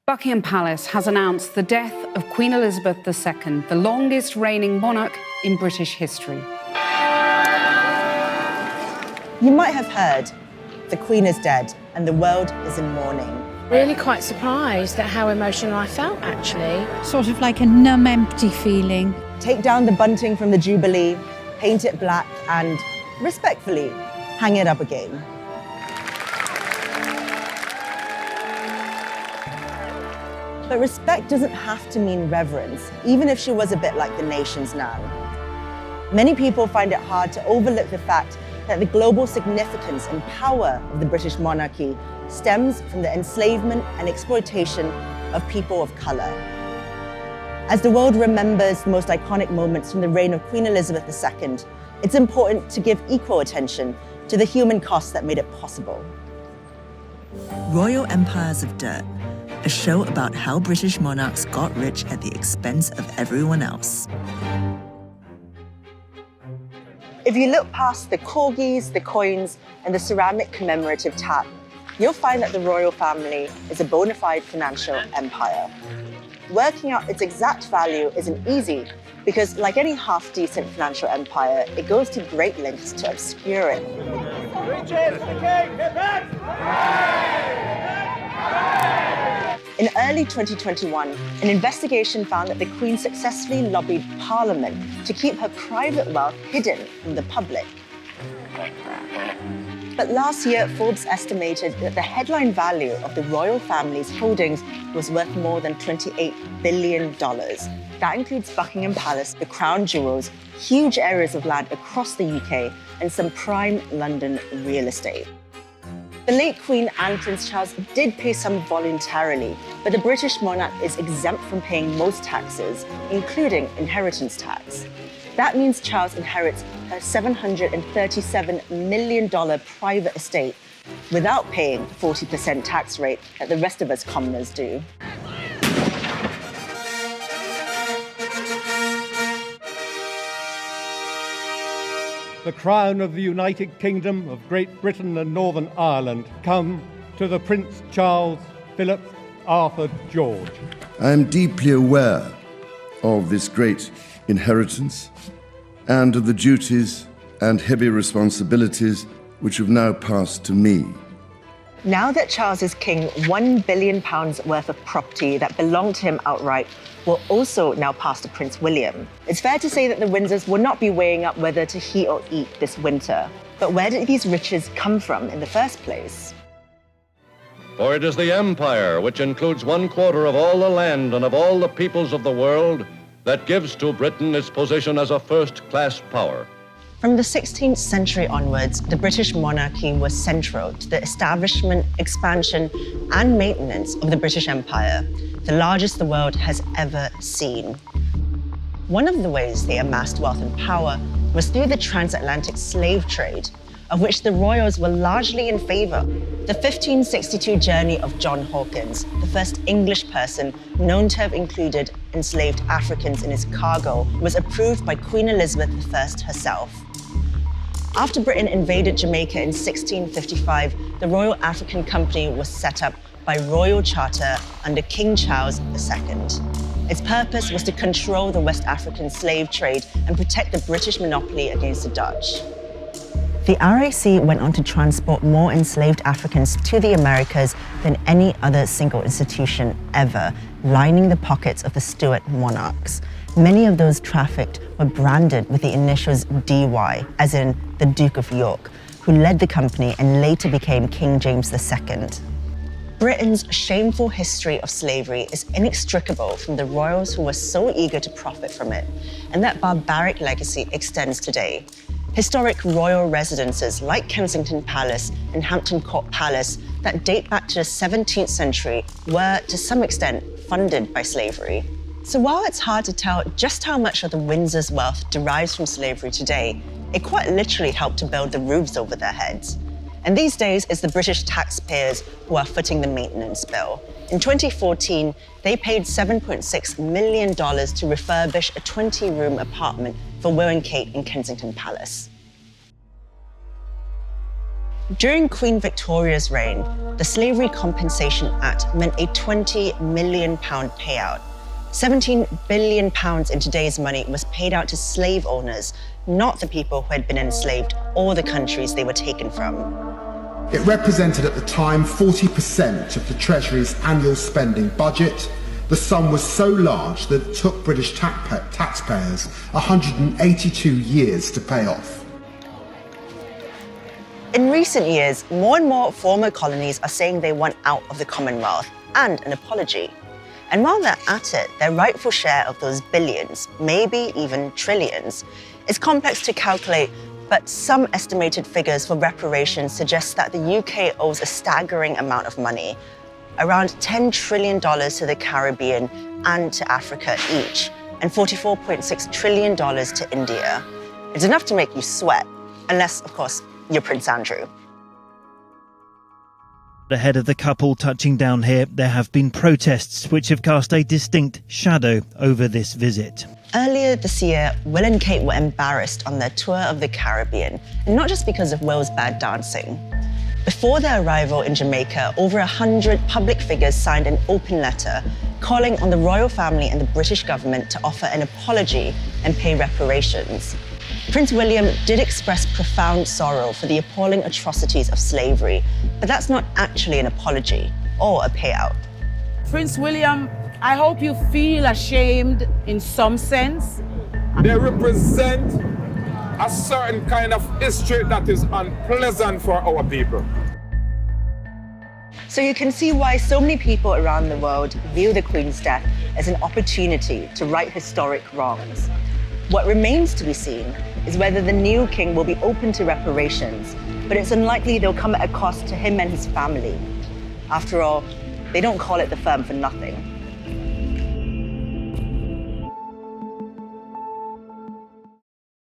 Buckingham Palace has announced the death of Queen Elizabeth II, the longest reigning monarch in British history. You might have heard, the Queen is dead and the world is in mourning. Really quite surprised at how emotional I felt, actually. Sort of like a numb, empty feeling. Take down the bunting from the Jubilee, paint it black and, respectfully, hang it up again. But respect doesn't have to mean reverence, even if she was a bit like the nation's now. Many people find it hard to overlook the fact that the global significance and power of the British monarchy stems from the enslavement and exploitation of people of colour. As the world remembers the most iconic moments from the reign of Queen Elizabeth II, it's important to give equal attention to the human costs that made it possible. Royal Empires of Dirt, a show about how British monarchs got rich at the expense of everyone else. If you look past the corgis, the coins, and the ceramic commemorative tap, you'll find that the royal family is a bona fide financial empire. Working out its exact value isn't easy because, like any half-decent financial empire, it goes to great lengths to obscure it. In early 2021, an investigation found that the Queen successfully lobbied Parliament to keep her private wealth hidden from the public. But last year, Forbes estimated that the headline value of the royal family's holdings was worth more than $28 billion. That includes Buckingham Palace, the crown jewels, huge areas of land across the UK, and some prime London real estate. The late Queen and Prince Charles did pay some voluntarily, but the British monarch is exempt from paying most taxes, including inheritance tax. That means Charles inherits her $737 million private estate without paying the 40% tax rate that the rest of us commoners do. The crown of the United Kingdom of Great Britain and Northern Ireland come to the Prince Charles Philip Arthur George. I am deeply aware of this great inheritance and of the duties and heavy responsibilities which have now passed to me. Now that Charles is king, £1 billion worth of property that belonged to him outright will also now pass to Prince William. It's fair to say that the Windsors will not be weighing up whether to heat or eat this winter. But where did these riches come from in the first place? For it is the empire, which includes 1/4 of all the land and of all the peoples of the world, that gives to Britain its position as a first-class power. From the 16th century onwards, the British monarchy was central to the establishment, expansion, and maintenance of the British Empire, the largest the world has ever seen. One of the ways they amassed wealth and power was through the transatlantic slave trade, of which the royals were largely in favor. The 1562 journey of John Hawkins, the first English person known to have included enslaved Africans in his cargo, was approved by Queen Elizabeth I herself. After Britain invaded Jamaica in 1655, the Royal African Company was set up by royal charter under King Charles II. Its purpose was to control the West African slave trade and protect the British monopoly against the Dutch. The RAC went on to transport more enslaved Africans to the Americas than any other single institution ever, lining the pockets of the Stuart monarchs. Many of those trafficked were branded with the initials DY, as in the Duke of York, who led the company and later became King James II. Britain's shameful history of slavery is inextricable from the royals who were so eager to profit from it, and that barbaric legacy extends today. Historic royal residences like Kensington Palace and Hampton Court Palace that date back to the 17th century were, to some extent, funded by slavery. So while it's hard to tell just how much of the Windsors' wealth derives from slavery today, it quite literally helped to build the roofs over their heads. And these days, it's the British taxpayers who are footing the maintenance bill. In 2014, they paid $7.6 million to refurbish a 20-room apartment for Will and Kate in Kensington Palace. During Queen Victoria's reign, the Slavery Compensation Act meant a £20 million payout. £17 billion in today's money was paid out to slave owners, not the people who had been enslaved or the countries they were taken from. It represented at the time 40% of the Treasury's annual spending budget. The sum was so large that it took British taxpayers 182 years to pay off. In recent years, more and more former colonies are saying they want out of the Commonwealth and an apology. And while they're at it, their rightful share of those billions, maybe even trillions, is complex to calculate, but some estimated figures for reparations suggest that the UK owes a staggering amount of money, around $10 trillion to the Caribbean and to Africa each, and $44.6 trillion to India. It's enough to make you sweat, unless, of course, you're Prince Andrew. Ahead of the couple touching down here, there have been protests which have cast a distinct shadow over this visit. Earlier this year, Will and Kate were embarrassed on their tour of the Caribbean, and not just because of Will's bad dancing. Before their arrival in Jamaica, over 100 public figures signed an open letter calling on the royal family and the British government to offer an apology and pay reparations. Prince William did express profound sorrow for the appalling atrocities of slavery, but that's not actually an apology or a payout. Prince William, I hope you feel ashamed in some sense. They represent a certain kind of history that is unpleasant for our people. So you can see why so many people around the world view the Queen's death as an opportunity to right historic wrongs. What remains to be seen is whether the new king will be open to reparations, but it's unlikely they'll come at a cost to him and his family. After all, they don't call it the firm for nothing.